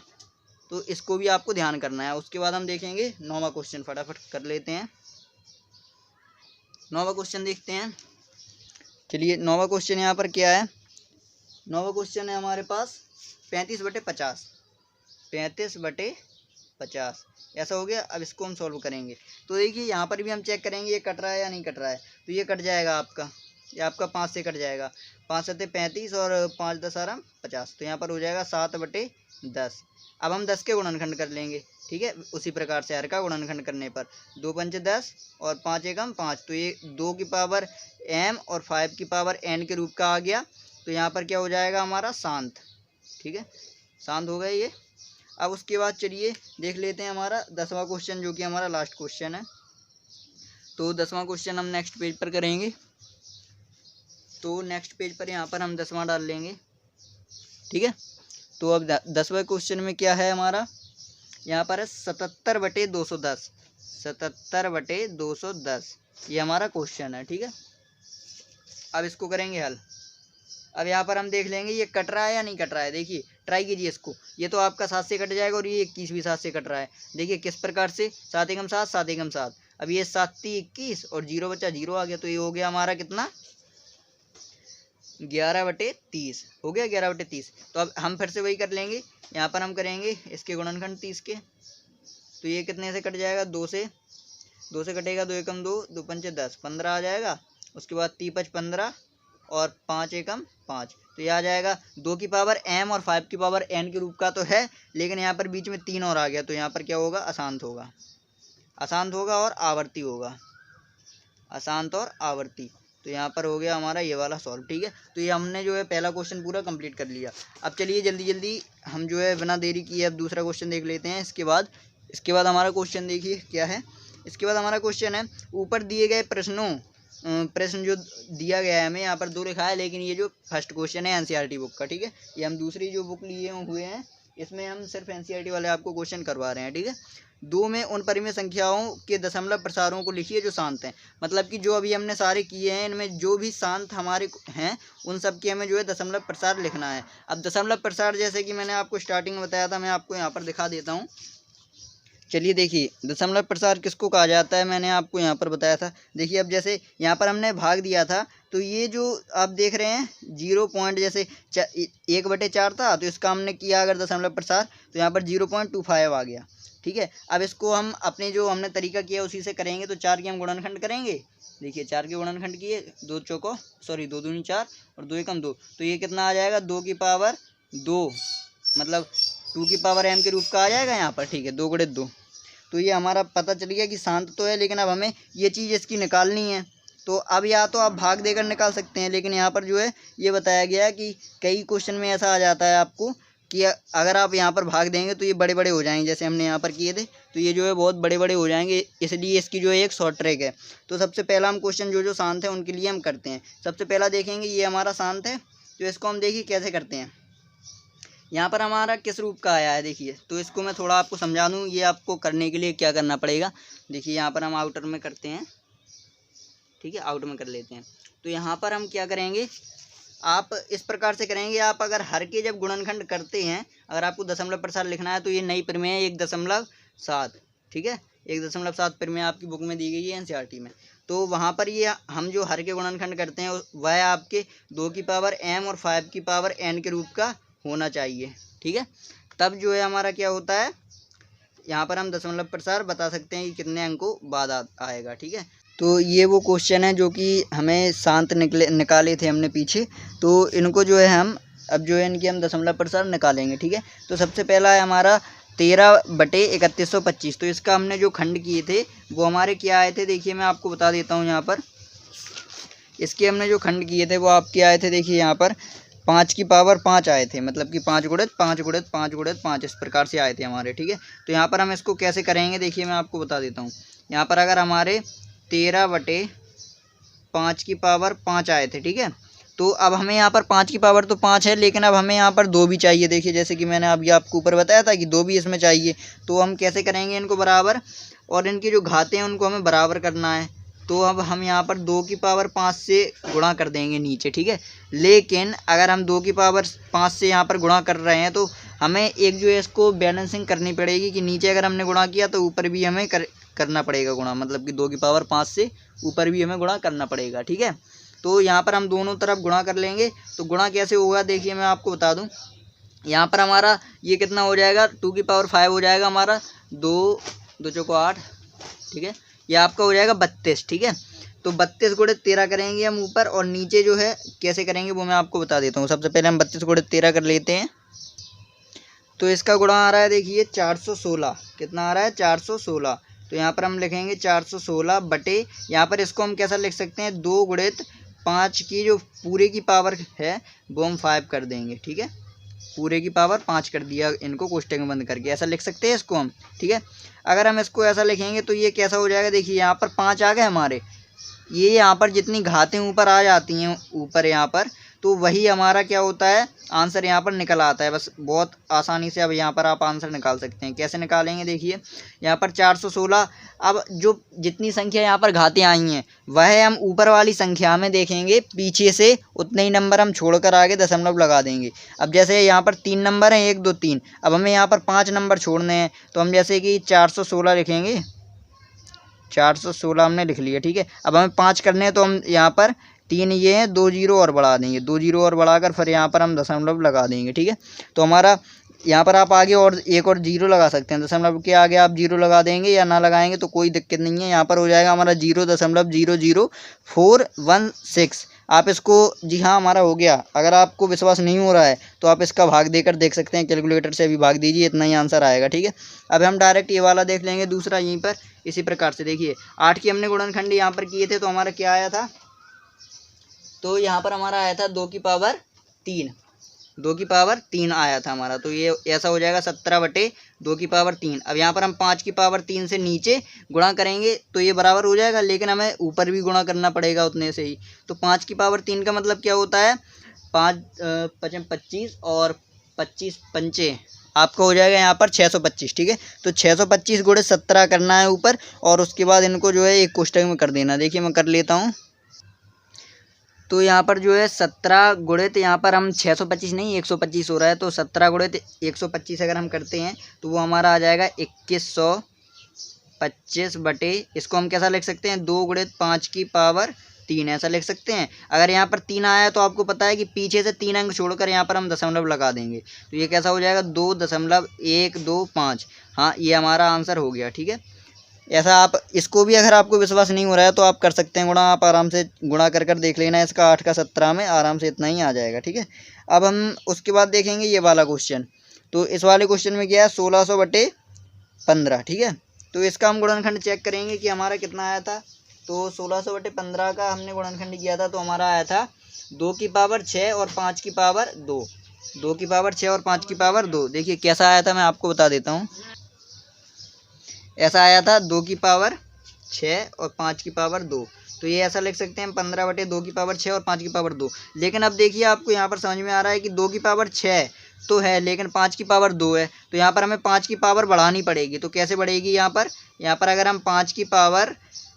तो इसको भी आपको ध्यान करना है। उसके बाद हम देखेंगे 9वां क्वेश्चन, फटाफट कर लेते हैं। 9वां क्वेश्चन देखते हैं। चलिए 9वां क्वेश्चन यहाँ पर क्या है, 9वां क्वेश्चन है हमारे पास 35/50। 35/50 ऐसा हो गया। अब इसको हम सॉल्व करेंगे। तो देखिए यहाँ पर भी हम चेक करेंगे ये कट रहा है या नहीं कट रहा है। तो ये कट जाएगा आपका, ये आपका 5 से कट जाएगा। 5 × 7 = 35 और 5 × 10 = 50, तो यहाँ पर हो जाएगा 7/10। अब हम 10 के गुणनखंड कर लेंगे। ठीक है। उसी प्रकार से हर का गुणनखंड करने पर 2 × 5 = 10 और 5 × 1 = 5, तो ये 2 की पावर m और 5 की पावर n के रूप का आ गया। तो यहाँ पर क्या हो जाएगा हमारा शांत। ठीक है, शांत हो गया ये। अब उसके बाद चलिए देख लेते हैं हमारा 10वां क्वेश्चन, जो कि हमारा लास्ट क्वेश्चन है। तो 10वां क्वेश्चन हम नेक्स्ट पेज पर करेंगे। तो नेक्स्ट पेज पर यहाँ पर हम 10वां डाल लेंगे। ठीक है। तो अब 10वें क्वेश्चन में क्या है हमारा, यहाँ पर है 77/210। 77/210 ये हमारा क्वेश्चन है। ठीक है। अब इसको करेंगे हल। अब यहाँ पर हम देख लेंगे ये कट रहा है या नहीं कट रहा है। देखिए ट्राई कीजिए इसको। ये तो आपका 7 से कट जाएगा और ये 21 भी 7 से कट रहा है। देखिए किस प्रकार से, 7 × 7 = 7 × 7। अब ये 7 × 3 = 21 और 0 बचा 0 आ गया, तो ये हो गया हमारा कितना, 11/30 हो गया, 11/30। तो अब हम फिर से वही कर लेंगे। यहाँ पर हम करेंगे इसके गुणनखंड 30 के। तो ये कितने से कट जाएगा, 2 से कटेगा, 2 × 1 = 2, 2 × 5 = 10, 15 आ जाएगा। उसके बाद 3 × 5 = 15 और 5 × 1 = 5, तो ये आ जाएगा 2 की पावर m और 5 की पावर n के रूप का तो है, लेकिन यहाँ पर बीच में 3 और आ गया, तो यहाँ पर क्या होगा, अशांत होगा। अशांत होगा और आवर्ती होगा, अशांत और आवर्ती। तो यहाँ पर हो गया हमारा ये वाला सॉल्व। ठीक है। तो ये हमने जो है पहला क्वेश्चन पूरा कंप्लीट कर लिया। अब चलिए जल्दी जल्दी हम जो है बिना देरी किए अब दूसरा क्वेश्चन देख लेते हैं। इसके बाद हमारा क्वेश्चन देखिए क्या है। इसके बाद हमारा क्वेश्चन है, ऊपर दिए गए प्रश्न जो दिया गया है हमें, यहाँ पर 2 लिखा है, लेकिन ये जो फर्स्ट क्वेश्चन है NCERT बुक का। ठीक है। ये हम दूसरी जो बुक लिए हुए हैं इसमें हम सिर्फ NCERT वाले आपको क्वेश्चन करवा रहे हैं। ठीक है। 2 में उन परिमेय संख्याओं के दशमलव प्रसारों को लिखिए जो शांत हैं। मतलब कि जो अभी हमने सारे किए हैं, इनमें जो भी शांत हमारे हैं उन सब के हमें जो है दशमलव प्रसार लिखना है। अब दशमलव प्रसार जैसे कि मैंने आपको स्टार्टिंग में बताया था, मैं आपको यहाँ पर दिखा देता हूँ। चलिए देखिए, दशमलव प्रसार किसको कहा जाता है, मैंने आपको यहाँ पर बताया था। देखिए अब जैसे यहाँ पर हमने भाग दिया था, तो ये जो आप देख रहे हैं 0 पॉइंट, जैसे 1/4 था, तो इसका हमने किया अगर दशमलव प्रसार, तो यहाँ पर 0.25 आ गया। ठीक है, अब इसको हम अपने जो हमने तरीका किया उसी से करेंगे। तो 4 के हम गुणनखंड करेंगे। देखिए 4 के गुणनखंड किए, 2 दूनी 4 और 2 एकम 2, तो ये कितना आ जाएगा 2 की पावर 2, मतलब 2 की पावर m के रूप का आ जाएगा यहाँ पर। ठीक है, 2 गुणित 2, तो ये हमारा पता चल गया कि शांत तो है, लेकिन अब हमें ये चीज़ इसकी निकालनी है। तो अब या तो आप भाग देकर निकाल सकते हैं, लेकिन यहाँ पर जो है ये बताया गया है कि कई क्वेश्चन में ऐसा आ जाता है आपको कि अगर आप यहाँ पर भाग देंगे तो ये बड़े बड़े हो जाएंगे, जैसे हमने यहाँ पर किए थे, तो ये जो है बहुत बड़े बड़े हो जाएंगे, इसलिए इसकी जो है एक शॉर्ट ट्रैक है। तो सबसे पहला हम क्वेश्चन जो शांत है उनके लिए हम करते हैं। सबसे पहला देखेंगे, ये हमारा शांत है, तो इसको हम देखिए कैसे करते हैं। यहाँ पर हमारा किस रूप का आया है देखिए, तो इसको मैं थोड़ा आपको समझा दूँ। ये आपको करने के लिए क्या करना पड़ेगा, देखिए यहाँ पर हम आउटर में करते हैं। ठीक है, आउट में कर लेते हैं। तो यहाँ पर हम क्या करेंगे, आप इस प्रकार से करेंगे। आप अगर हर के जब गुणनखंड करते हैं, अगर आपको दशमलव प्रसार लिखना है, तो ये नई प्रमेय है 1.7। ठीक है, 1.7 प्रमेय आपकी बुक में दी गई है NCERT में। तो वहाँ पर ये हम जो हर के गुणनखंड करते हैं वह आपके 2 की पावर m और 5 की पावर n के रूप का होना चाहिए। ठीक है, तब जो है हमारा क्या होता है, यहाँ पर हम दशमलव प्रसार बता सकते हैं कि कितने अंकों बाद आएगा। ठीक है, तो ये वो क्वेश्चन है जो कि हमें शांत निकाले थे हमने पीछे, तो इनको जो है हम अब जो है इनकी हम दशमलव प्रसार निकालेंगे। ठीक है, तो सबसे पहला है हमारा 13/3125। तो इसका हमने जो खंड किए थे वो हमारे क्या आए थे, देखिए मैं आपको बता देता हूँ। यहाँ पर इसके हमने जो खंड किए थे वो आपके आए थे, देखिए यहाँ पर 5 की पावर 5 आए थे, मतलब कि 5 गुणित 5 गुणित 5 गुणित 5 इस प्रकार से आए थे हमारे। ठीक है, तो यहाँ पर हम इसको कैसे करेंगे, देखिए मैं आपको बता देता हूँ। यहाँ पर अगर हमारे 13/5 की पावर 5 आए थे, ठीक है, तो अब हमें यहाँ पर 5 की पावर तो 5 है, लेकिन अब हमें यहाँ पर 2 भी चाहिए। देखिए जैसे कि मैंने अभी आपको ऊपर बताया था कि 2 भी इसमें चाहिए। तो हम कैसे करेंगे इनको बराबर, और इनकी जो घातें हैं उनको हमें बराबर करना है। तो अब हम यहाँ पर 2 की पावर 5 से गुणा कर देंगे नीचे। ठीक है, लेकिन अगर हम 2 की पावर 5 से यहाँ पर गुणा कर रहे हैं, तो हमें एक जो है इसको बैलेंसिंग करनी पड़ेगी कि नीचे अगर हमने गुणा किया तो ऊपर भी हमें करना पड़ेगा गुणा, मतलब कि 2 की पावर 5 से ऊपर भी हमें गुणा करना पड़ेगा। ठीक है, तो यहाँ पर हम दोनों तरफ गुणा कर लेंगे। तो गुणा कैसे होगा, देखिए मैं आपको बता दूँ। यहाँ पर हमारा ये कितना हो जाएगा, 2 की पावर 5 हो जाएगा हमारा, 2 चौको 8। ठीक है, ये आपका हो जाएगा 32। ठीक है, तो 32 गुणित 13 करेंगे हम ऊपर, और नीचे जो है कैसे करेंगे वो मैं आपको बता देता हूँ। सबसे पहले हम 32 गुणित 13 कर लेते हैं। तो इसका गुणा आ रहा है देखिए 416। कितना आ रहा है, 416। तो यहाँ पर हम लिखेंगे 416 बटे, यहाँ पर इसको हम कैसा लिख सकते हैं, 2 गुणित 5 की जो पूरे की पावर है वो हम 5 कर देंगे। ठीक है, पूरे की पावर 5 कर दिया इनको कोष्टक में बंद करके, ऐसा लिख सकते हैं इसको हम। ठीक है, अगर हम इसको ऐसा लिखेंगे तो ये कैसा हो जाएगा, देखिए यहाँ पर 5 आ गए हमारे। ये यहाँ पर जितनी घातें ऊपर आ जाती हैं ऊपर यहाँ पर, तो वही हमारा क्या होता है, आंसर यहाँ पर निकल आता है। बस बहुत आसानी से अब यहाँ पर आप आंसर निकाल सकते हैं। कैसे निकालेंगे, देखिए यहाँ पर 416। अब जो जितनी संख्या यहाँ पर घातें आई हैं वह हम ऊपर वाली संख्या में देखेंगे, पीछे से उतने ही नंबर हम छोड़कर आगे दशमलव लगा देंगे। अब जैसे यहाँ पर 3 नंबर हैं, 1 2 3, अब हमें यहाँ पर 5 नंबर छोड़ने हैं, तो हम जैसे कि 416 लिखेंगे। 416 हमने लिख लिया। ठीक है, अब हमें 5 करने हैं, तो हम यहाँ पर 3 ये हैं, 2 जीरो और बढ़ा देंगे, 2 जीरो और बढ़ाकर फिर यहाँ पर हम दशमलव लगा देंगे। ठीक है, तो हमारा यहाँ पर आप आगे और एक और जीरो लगा सकते हैं, दशमलव के आगे आप जीरो लगा देंगे या ना लगाएंगे तो कोई दिक्कत नहीं है। यहाँ पर हो जाएगा हमारा 0.00416। आप इसको, जी हाँ हमारा हो गया। अगर आपको विश्वास नहीं हो रहा है तो आप इसका भाग देकर देख सकते हैं, कैलकुलेटर से भी भाग दीजिए, इतना ही आंसर आएगा। ठीक है, अब हम डायरेक्ट ये वाला देख लेंगे दूसरा यहीं पर। इसी प्रकार से देखिए 8 की हमने गुणनखंड यहाँ पर किए थे, तो हमारा क्या आया था, तो यहाँ पर हमारा आया था 2 की पावर 3। 2 की पावर 3 आया था हमारा, तो ये ऐसा हो जाएगा 17 बटे 2 की पावर 3। अब यहाँ पर हम 5 की पावर 3 से नीचे गुणा करेंगे तो ये बराबर हो जाएगा, लेकिन हमें ऊपर भी गुणा करना पड़ेगा उतने से ही। तो 5 की पावर 3 का मतलब क्या होता है, 5 5 25 और 25 पंचे आपका हो जाएगा यहाँ पर 625। ठीक है, तो 625 गुणित 17 करना है ऊपर, और उसके बाद इनको जो है एक कोष्टक में कर देना। देखिए मैं कर लेता हूँ। तो यहाँ पर जो है 17 गुणित, यहाँ पर हम 625 नहीं 125 हो रहा है, तो 17 गुणित 125 अगर हम करते हैं तो वो हमारा आ जाएगा 2100 25 बटे, इसको हम कैसा लिख सकते हैं, 2 गुणित 5 की पावर 3 ऐसा लिख सकते हैं। अगर यहाँ पर 3 आया तो आपको पता है कि पीछे से 3 अंक छोड़कर यहाँ पर हम दशमलव लगा देंगे, तो ये कैसा हो जाएगा 2.125। हाँ, ये हमारा आंसर हो गया। ठीक है, ऐसा आप इसको भी, अगर आपको विश्वास नहीं हो रहा है तो आप कर सकते हैं गुणा। आप आराम से गुणा कर कर देख लेना, इसका 8 का 17 में आराम से इतना ही आ जाएगा। ठीक है, अब हम उसके बाद देखेंगे ये वाला क्वेश्चन। तो इस वाले क्वेश्चन में क्या है, 1600 बटे 15। ठीक है, तो इसका हम गुणनखंड चेक करेंगे कि हमारा कितना आया था। तो 1600 बटे 15 का हमने गुणनखंड किया था, तो हमारा आया था 2 की पावर 6 और 5 की पावर 2। 2 की पावर 6 और 5 की पावर 2। देखिए कैसा आया था, मैं आपको बता देता हूँ। ऐसा आया था 2 की पावर 6 और 5 की पावर 2। तो ये ऐसा लिख सकते हैं 15 बटे 2 की पावर 6 और 5 की पावर 2। लेकिन अब देखिए आपको यहाँ पर समझ में आ रहा है कि 2 की पावर 6 तो है, लेकिन 5 की पावर 2 है, तो यहाँ पर हमें 5 की पावर बढ़ानी पड़ेगी। तो कैसे बढ़ेगी, यहाँ पर अगर हम 5 की पावर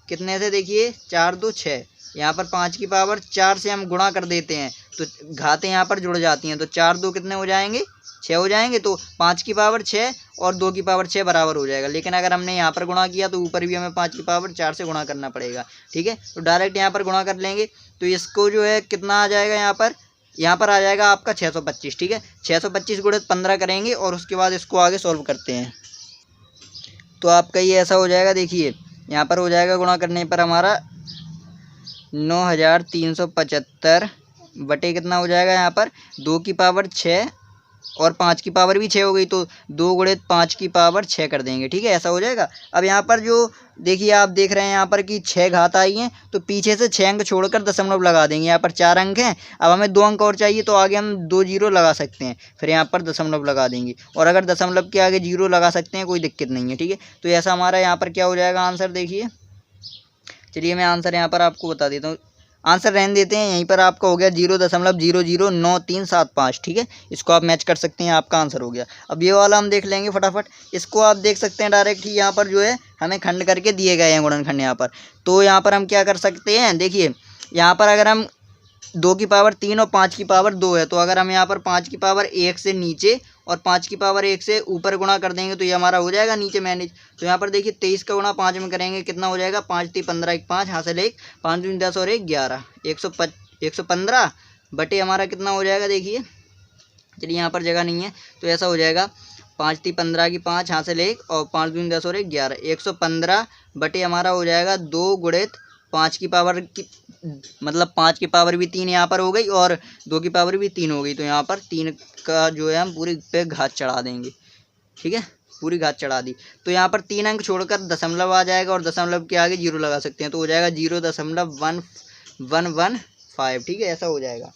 कितने से, देखिए 4 2 6, यहाँ पर 5 की पावर 4 से हम गुणा कर देते हैं तो घातें यहाँ पर जुड़ जाती हैं। तो 4 2 कितने हो जाएंगे, 6 हो जाएंगे। तो 5 की पावर 6 और 2 की पावर 6 बराबर हो जाएगा। लेकिन अगर हमने यहाँ पर गुणा किया तो ऊपर भी हमें 5 की पावर 4 से गुणा करना पड़ेगा। ठीक है, तो डायरेक्ट यहाँ पर गुणा कर लेंगे, तो इसको जो है कितना आ जाएगा, यहाँ पर आ जाएगा आपका 625। ठीक है, 625 गुणित 15 करेंगे और उसके बाद इसको आगे सॉल्व करते हैं। तो आपका ये ऐसा हो जाएगा, देखिए यहाँ पर हो जाएगा गुणा करने पर हमारा 9375 बटे कितना हो जाएगा, यहाँ पर 2 की पावर 6 और 5 की पावर भी 6 हो गई, तो 2 गुणित 5 की पावर 6 कर देंगे। ठीक है, ऐसा हो जाएगा। अब यहाँ पर जो देखिए आप देख रहे हैं यहाँ पर कि 6 घात आई हैं, तो पीछे से 6 अंक छोड़कर दशमलव लगा देंगे। यहाँ पर 4 अंक हैं, अब हमें 2 अंक और चाहिए, तो आगे हम 2 जीरो लगा सकते हैं, फिर यहाँ पर दशमलव लगा देंगे। और अगर दशमलव के आगे जीरो लगा सकते हैं, कोई दिक्कत नहीं है। ठीक है, तो ऐसा हमारा यहाँ पर क्या हो जाएगा आंसर, देखिए। चलिए मैं आंसर यहाँ पर आपको बता देता हूँ। आंसर रहने देते हैं, यहीं पर आपका हो गया 0.009375। ठीक है, इसको आप मैच कर सकते हैं, आपका आंसर हो गया। अब ये वाला हम देख लेंगे फटाफट। इसको आप देख सकते हैं डायरेक्ट ही, यहाँ पर जो है हमें खंड करके दिए गए हैं गुणनखंड यहाँ पर। तो यहाँ पर हम क्या कर सकते हैं, देखिए यहाँ पर अगर हम 2 की पावर 3 और 5 की पावर 2 है, तो अगर हम यहाँ पर 5 की पावर 1 से नीचे और 5 की पावर 1 से ऊपर गुणा कर देंगे तो ये हमारा हो जाएगा नीचे मैनेज। तो यहाँ पर देखिए 23 का गुणा 5 में करेंगे, कितना हो जाएगा, 5 3 15 1 5 हासिल 1 5 दूनी 10 और 1 11 115 बटे हमारा कितना हो जाएगा, देखिए। चलिए यहाँ पर जगह नहीं है, तो ऐसा हो जाएगा 5 3 15 की 5 हासिल 1 और 5 दूनी 10 और 1 11 115 बटे हमारा हो जाएगा 2 गुणित 5 की पावर की, मतलब 5 की पावर भी 3 यहाँ पर हो गई और 2 की पावर भी 3 हो गई। तो यहाँ पर 3 का जो है हम पूरी पे घात चढ़ा देंगे। ठीक है, पूरी घात चढ़ा दी, तो यहाँ पर 3 अंक छोड़कर दशमलव आ जाएगा और दशमलव के आगे जीरो लगा सकते हैं, तो हो जाएगा 0.1115। ठीक है, ऐसा हो जाएगा।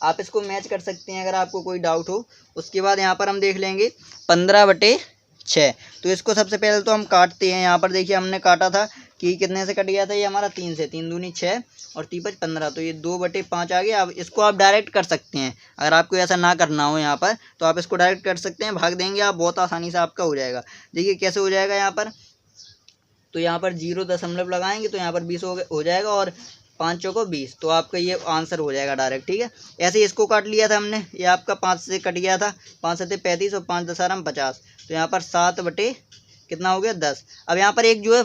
आप इसको मैच कर सकते हैं अगर आपको कोई डाउट हो। उसके बाद यहाँ पर हम देख लेंगे 15 बटे 6। तो इसको सबसे पहले तो हम काटते हैं। यहाँ पर देखिए हमने काटा था कि कितने से कट गया था, ये हमारा 3 से, 3 दूनी 6 और 3 5 15, तो ये 2 बटे 5 आ गया। अब इसको आप डायरेक्ट कर सकते हैं, अगर आपको ऐसा ना करना हो यहाँ पर तो आप इसको डायरेक्ट कर सकते हैं, भाग देंगे आप, बहुत आसानी से आपका हो जाएगा। देखिए कैसे हो जाएगा यहाँ पर, तो यहाँ पर 0 दशमलव लगाएंगे तो यहाँ पर 20 हो जाएगा और 5 चौको 20, तो आपका ये आंसर हो जाएगा डायरेक्ट। ठीक है, ऐसे ही इसको काट लिया था हमने, ये आपका 5 से कट गया था, 5 7 35 और 5 10 50, तो यहाँ पर 7 बटे कितना हो गया 10। अब यहाँ पर एक जो है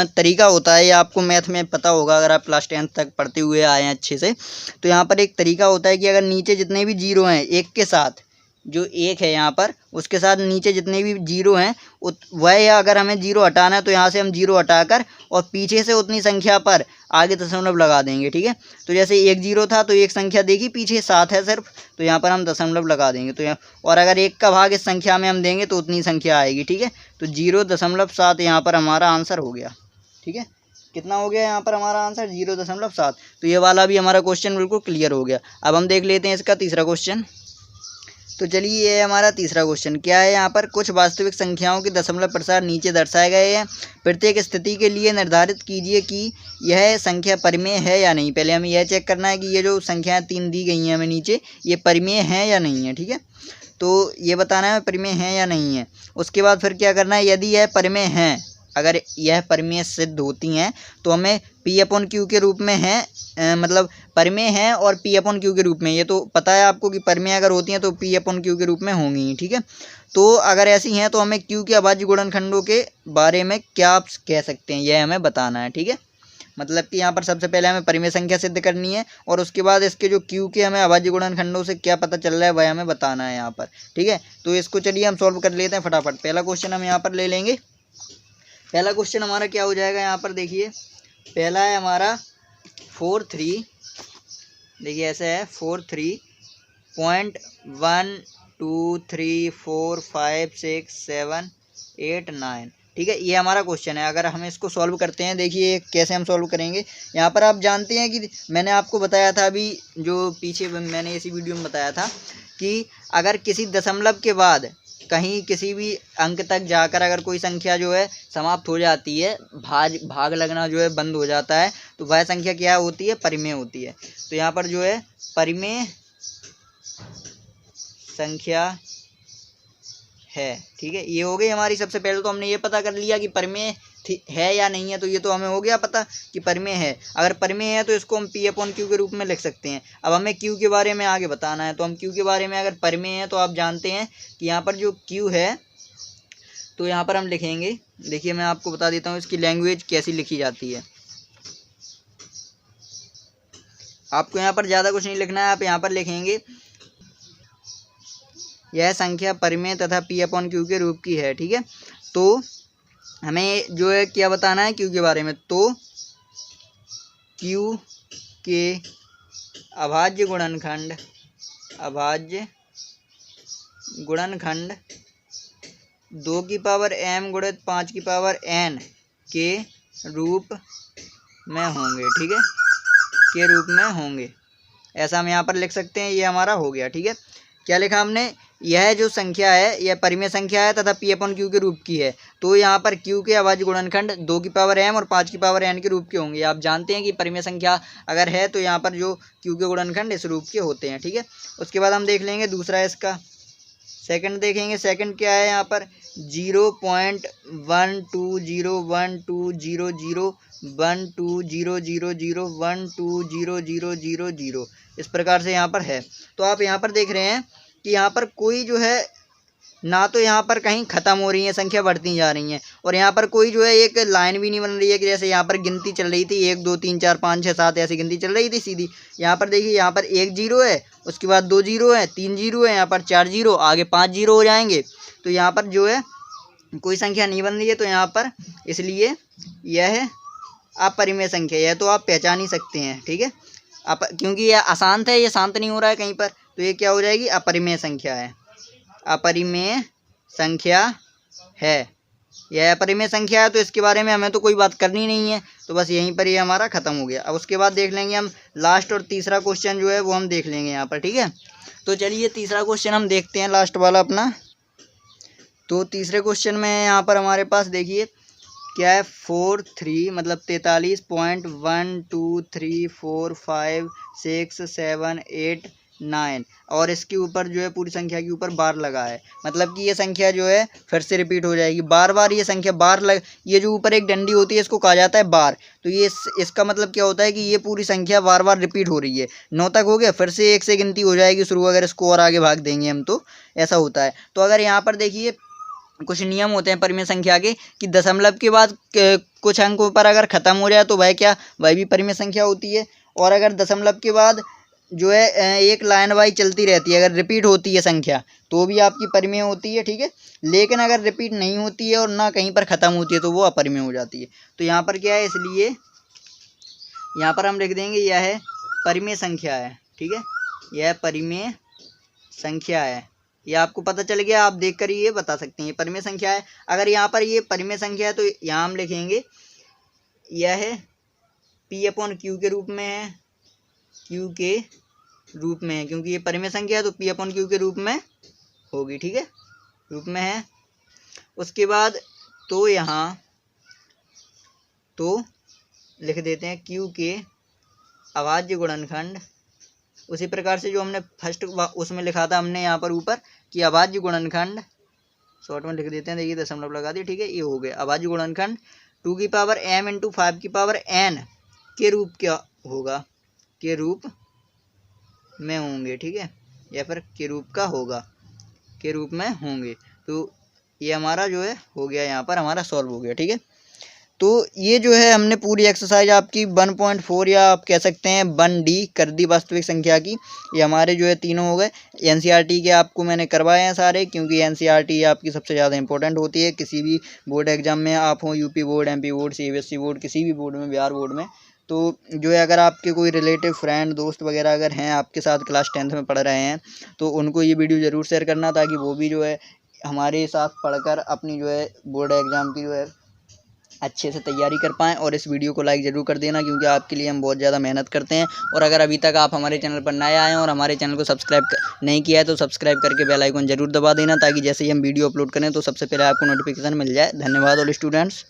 तरीका होता है, ये आपको मैथ में पता होगा अगर आप क्लास 10 तक पढ़ते हुए आए हैं अच्छे से। तो यहाँ पर एक तरीका होता है कि अगर नीचे जितने भी जीरो हैं एक के साथ, जो एक है यहाँ पर उसके साथ नीचे जितने भी जीरो हैं वह, अगर हमें जीरो हटाना है तो यहाँ से हम जीरो हटाकर और पीछे से उतनी संख्या पर आगे दशमलव लगा देंगे। ठीक है, तो जैसे 1 जीरो था तो एक संख्या देखी पीछे 7 है सिर्फ, तो यहाँ पर हम दशमलव लगा देंगे। तो यहाँ, और अगर 1 का भाग इस संख्या में हम देंगे तो उतनी संख्या आएगी। ठीक है, तो 0.7 यहाँ पर हमारा आंसर हो गया। ठीक है, कितना हो गया यहाँ पर हमारा आंसर 0.7। तो ये वाला भी हमारा क्वेश्चन बिल्कुल क्लियर हो गया। अब हम देख लेते हैं इसका तीसरा क्वेश्चन। तो चलिए ये हमारा तीसरा क्वेश्चन क्या है, यहाँ पर कुछ वास्तविक संख्याओं के दशमलव प्रसार नीचे दर्शाए गए हैं। प्रत्येक स्थिति के लिए निर्धारित कीजिए कि यह संख्या परिमेय है या नहीं। पहले हमें यह चेक करना है कि ये जो संख्याएं 3 दी गई हैं हमें नीचे, ये परिमेय है या नहीं है। ठीक है, तो ये बताना है परिमेय है या नहीं है। उसके बाद फिर क्या करना है, यदि यह परिमेय है, अगर यह परिमेय सिद्ध होती हैं तो हमें P अपॉन क्यू के रूप में है, मतलब परिमेय है और P अपॉन क्यू के रूप में, ये तो पता है आपको कि परिमेय अगर होती हैं तो P अपॉन क्यू के रूप में होंगी ही, ठीक है। तो अगर ऐसी हैं तो हमें क्यू के अभाज्य गुणनखंडों के बारे में क्या आप कह सकते हैं, यह हमें बताना है, ठीक है। मतलब कि यहाँ पर सबसे पहले हमें परिमेय संख्या सिद्ध करनी है और उसके बाद इसके जो क्यू के हमें अभाज्य गुणनखंडों से क्या पता चल रहा है वह हमें बताना है यहाँ पर, ठीक है। तो इसको चलिए हम सॉल्व कर लेते हैं फटाफट। पहला क्वेश्चन हम यहाँ पर ले लेंगे। पहला क्वेश्चन हमारा क्या हो जाएगा, यहाँ पर देखिए पहला है हमारा 4,3, देखिए ऐसे है 4,3.1,2,3,4,5,6,7,8,9, ठीक है। ये हमारा क्वेश्चन है। अगर हम इसको सॉल्व करते हैं, देखिए कैसे हम सॉल्व करेंगे। यहाँ पर आप जानते हैं कि मैंने आपको बताया था अभी जो पीछे मैंने इसी वीडियो में बताया था कि अगर किसी दशमलव के बाद कहीं किसी भी अंक तक जाकर अगर कोई संख्या जो है समाप्त हो जाती है, भाग लगना जो है बंद हो जाता है, तो वह संख्या क्या होती है, परिमेय होती है। तो यहाँ पर जो है परिमेय संख्या है, ठीक है। ये हो गई हमारी। सबसे पहले तो हमने ये पता कर लिया कि परिमेय है या नहीं है, तो ये तो हमें हो गया पता कि परिमेय है। अगर परिमेय है तो इसको हम P अपॉन क्यू के रूप में लिख सकते हैं। अब हमें क्यू के बारे में आगे बताना है, तो हम क्यू के बारे में अगर परिमेय है तो आप जानते हैं कि यहाँ पर जो क्यू है तो यहाँ पर हम लिखेंगे, देखिए मैं आपको बता देता हूँ इसकी लैंग्वेज कैसी लिखी जाती है। आपको यहाँ पर ज़्यादा कुछ नहीं लिखना है, आप यहाँ पर लिखेंगे यह संख्या परिमेय तथा P अपॉन क्यू के रूप की है, ठीक है। तो हमें जो है क्या बताना है क्यू के बारे में, तो क्यू के अभाज्य गुणनखंड 2 की पावर m गुणित 5 की पावर n के रूप में होंगे, ठीक है, के रूप में होंगे। ऐसा हम यहाँ पर लिख सकते हैं। ये हमारा हो गया, ठीक है। क्या लिखा हमने, यह जो संख्या है यह परिमेय संख्या है तथा P अपॉन क्यू के रूप की है। तो यहाँ पर क्यू के अभाज्य गुणनखंड 2 की पावर m और 5 की पावर n के रूप के होंगे। आप जानते हैं कि परिमेय संख्या अगर है तो यहाँ पर जो क्यू के गुणनखंड इस रूप के होते हैं, ठीक है। उसके बाद हम देख लेंगे दूसरा, इसका सेकंड देखेंगे। सेकंड क्या है, यहाँ पर 0.120120012000120000 इस प्रकार से यहाँ पर है। तो आप यहाँ पर देख रहे हैं कि यहाँ पर कोई जो है ना तो यहाँ पर कहीं ख़त्म हो रही है, संख्या बढ़ती जा रही है, और यहाँ पर कोई जो है एक लाइन भी नहीं बन रही है कि जैसे यहाँ पर गिनती चल रही थी 1 2 3 4 5 6 7 ऐसी गिनती चल रही थी सीधी। यहाँ पर देखिए यहाँ पर 1 0 है, उसके बाद 2 0 है, 3 0 है, यहाँ पर 4 0, आगे 5 0 हो जाएंगे। तो यहाँ पर जो है कोई संख्या नहीं बन रही है, तो यहाँ पर इसलिए यह अपरिमेय संख्या है, तो आप पहचान ही सकते हैं, ठीक है। क्योंकि यह अशांत है, ये शांत नहीं हो रहा है कहीं पर, तो ये क्या हो जाएगी, अपरिमेय संख्या है, अपरिमेय संख्या है। यह अपरिमेय संख्या है, तो इसके बारे में हमें तो कोई बात करनी नहीं है, तो बस यहीं पर ये हमारा ख़त्म हो गया। अब उसके बाद देख लेंगे हम लास्ट और तीसरा क्वेश्चन जो है वो हम देख लेंगे यहाँ पर, ठीक है। तो चलिए तीसरा क्वेश्चन हम देखते हैं, लास्ट वाला अपना। तो तीसरे क्वेश्चन में यहाँ पर हमारे पास देखिए क्या है, 4,3 मतलब 43.123456789 और इसके ऊपर जो है पूरी संख्या के ऊपर बार लगा है। मतलब कि ये संख्या जो है फिर से रिपीट हो जाएगी बार बार। ये संख्या बार ये जो ऊपर एक डंडी होती है इसको कहा जाता है बार। तो ये इसका मतलब क्या होता है कि ये पूरी संख्या बार बार रिपीट हो रही है। 9 तक हो गया, फिर से 1 से गिनती हो जाएगी शुरू, अगर इसको और आगे भाग देंगे हम तो ऐसा होता है। तो अगर यहाँ पर देखिए कुछ नियम होते हैं परिमेय संख्या के कि दशमलव के बाद कुछ अंकों पर अगर ख़त्म हो जाए तो वह भी परिमेय संख्या होती है। और अगर दशमलव के बाद जो है एक लाइन वाइज चलती रहती है, अगर रिपीट होती है संख्या तो भी आपकी परिमेय होती है, ठीक है। लेकिन अगर रिपीट नहीं होती है और ना कहीं पर ख़त्म होती है तो वो अपरिमेय हो जाती है। तो यहाँ पर क्या है, इसलिए यहाँ पर हम लिख देंगे यह है परिमेय संख्या है, ठीक है, यह परिमेय संख्या है। ये आपको पता चल गया, आप देख कर ये बता सकते हैं ये परिमेय संख्या है। अगर यहाँ पर ये परिमेय संख्या है तो यहाँ हम लिखेंगे यह है P अपॉन क्यू के रूप में है, क्यू के रूप में है, क्योंकि ये परिमेय संख्या है तो P अपॉन क्यू के रूप में होगी, ठीक है, रूप में है। उसके बाद तो यहाँ तो लिख देते हैं क्यू के अभाज्य गुणनखंड, उसी प्रकार से जो हमने फर्स्ट उसमें लिखा था हमने यहाँ पर ऊपर कि अभाज्य गुणनखंड शॉर्ट में लिख देते हैं, देखिए दशमलव लगा दिए, ठीक है, ये हो गया। अभाज्य गुणनखंड 2 की पावर m इंटू 5 की पावर n के रूप क्या होगा, के रूप में होंगे, ठीक है, या फिर के रूप का होगा, के रूप में होंगे। तो ये हमारा जो है हो गया, यहाँ पर हमारा सॉल्व हो गया, ठीक है। तो ये जो है हमने पूरी एक्सरसाइज आपकी 1.4 या आप कह सकते हैं 1D कर दी वास्तविक संख्या की। ये हमारे जो है तीनों हो गए। एनसीईआरटी के आपको मैंने करवाए हैं सारे, क्योंकि एनसीईआरटी आपकी सबसे ज़्यादा इंपॉर्टेंट होती है किसी भी बोर्ड एग्जाम में, आप हो UP board, MP board, CBSE board, किसी भी बोर्ड में, बिहार बोर्ड में। तो जो है अगर आपके कोई रिलेटिव फ्रेंड दोस्त वगैरह अगर हैं आपके साथ क्लास 10th में पढ़ रहे हैं, तो उनको ये वीडियो ज़रूर शेयर करना, ताकि वो भी जो है हमारे साथ पढ़कर अपनी जो है बोर्ड एग्ज़ाम की जो है अच्छे से तैयारी कर पाएँ। और इस वीडियो को लाइक ज़रूर कर देना, क्योंकि आपके लिए हम बहुत ज़्यादा मेहनत करते हैं। और अगर अभी तक आप हमारे चैनल पर नए आए हैं और हमारे चैनल को सब्सक्राइब नहीं किया है तो सब्सक्राइब करके बेल आइकन ज़रूर दबा देना, ताकि जैसे ही हम वीडियो अपलोड करें तो सबसे पहले आपको नोटिफिकेशन मिल जाए। धन्यवाद ऑल स्टूडेंट्स।